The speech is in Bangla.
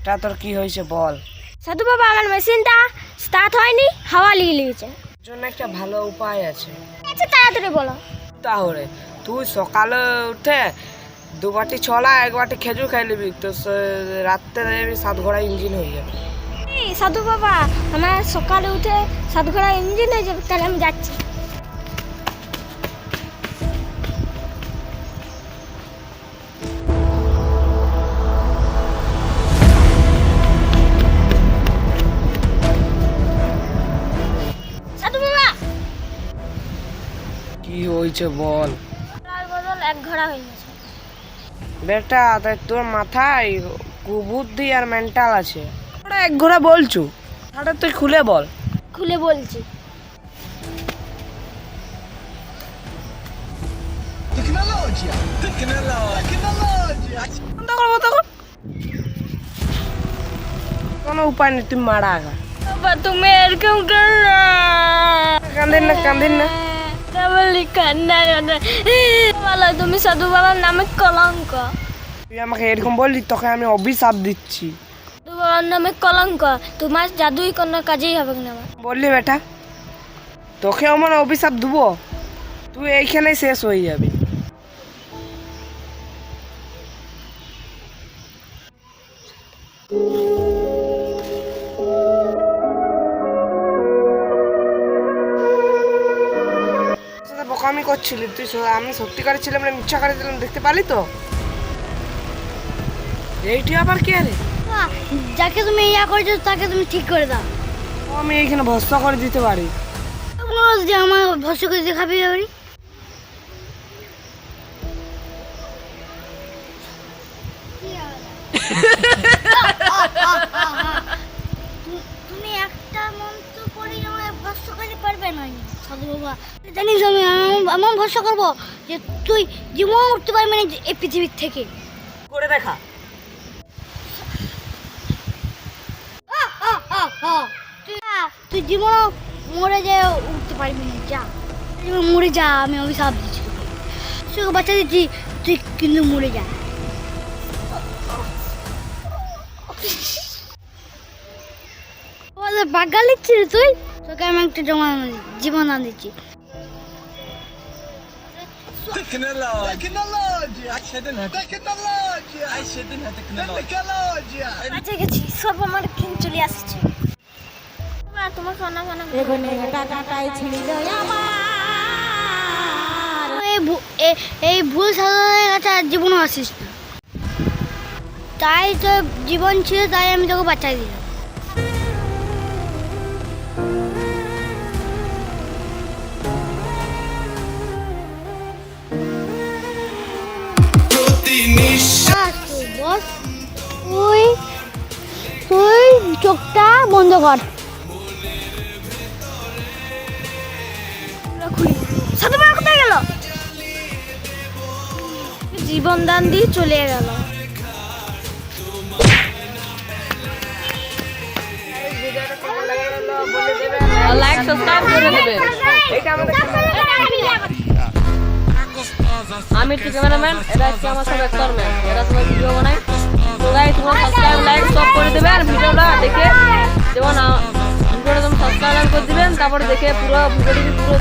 এটা তোর কি হয়েছে বল। সাধু বাবা আমার মেশিনটা স্টার্ট হয়নি, হাওয়া লেগেছে। এর জন্য একটা ভালো উপায় আছে। আচ্ছা তাড়াতাড়ি বলো। তাহলে তুই সকালে উঠে 2 বাটি ছোলা 1 বাটি খেজুর খাই নিবি, তো রাত্রে দেখবি 7 ঘোড়া ইঞ্জিন হয়ে যাবে। এই সাধু বাবা আমার সকালে উঠে 7 ঘোড়া ইঞ্জিন হয়ে যাবে, তাহলে আমি যাচ্ছি। সাধু বাবা কি হয়েছে বল। ঘোড়ার বদল 1 ঘোড়া হয়ে গেছে। বেটা তাই তোর মাথায় কুবুদ্ধি আর মেন্টাল আছে। ওরা 1 ঘোড়া বলছু, আরে তুই খুলে বল। খুলে বলছি। Tecnologia! Tecnologia! করবো তখন কোনো উপায় নেই, তুই মারা আগা। বাবা তুমি এরকম করো কান্দিন না। বলি কান্না বলো, তুমি সাধু বাবার নামে কলঙ্ক। তুই আমাকে এরকম বললি, তোকে আমি অভিশাপ দিচ্ছি। সাধু বাবার নামে কলঙ্ক, তোমার জাদুই কোনো কাজেই হবে না। বললি বেটা, তোকে আমার অভিশাপ দেবো, তুই এইখানেই শেষ হয়ে যাবি। বোকামি করছিলি তুই, আমি সত্যিকারে ছিলাম না মিথ্যা করে দিলাম, দেখতে পারলি তো। এইটি আবার কে রে? যাকে তুমি ইয়া করছো তাকে তুমি ঠিক করে দাও। আমি এইখানে ভস্ম করে দিতে পারি। যে আমার ভস্য করে দেখাবি এবারে। তুমি একটা মন্ত্র পড়ে আমায় ভস্য করতে পারবে না সাধু বাবা। জানিস আমি এমন ভস্য করবো যে তুই জীবন উঠতে পারবি না এই পৃথিবীর থেকে। করে দেখা। তুই জীবন মরে যায় উঠতে পারবি না, যা মরে যা। আমি অভিশাপ দিচ্ছি তোকে, বাচ্চা দিচ্ছি, তুই কিন্তু মরে যা। বাগা লিখছি রে তুই, তোকে আমি একটা জীবন দান দিচ্ছি। Tecnologia! Tecnologia! Tecnologia! বাঁচে গেছি, সব আমার কিন চলে আসছে। তোমার খানা এই ভুল সাধনের কাছে আর জীবনও আসিস না। তাই তো জীবন ছিল, তাই আমি তোকে বাঁচাই দিলাম। বস তুই চোখটা বন্ধ কর। সাধু বাবা কোথায় গেল? জীবন দান দিয়ে চলে গেল। লাইক সাবস্ক্রাইব করে দেবেন। আমি একটু ক্যামেরাম্যান, এটা হচ্ছে আমার সব অ্যাক্টরম্যান, এরা সবাই ভিডিও বানায়। তো গাইস তোমরা সাবস্ক্রাইব লাইক সব করে দেবে, আর ভিডিওটা দেখে যেমন ভিডিওটা তোমরা সাবস্ক্রাইব করে দিবেন, তারপরে দেখে পুরো ভিডিওটি পুরো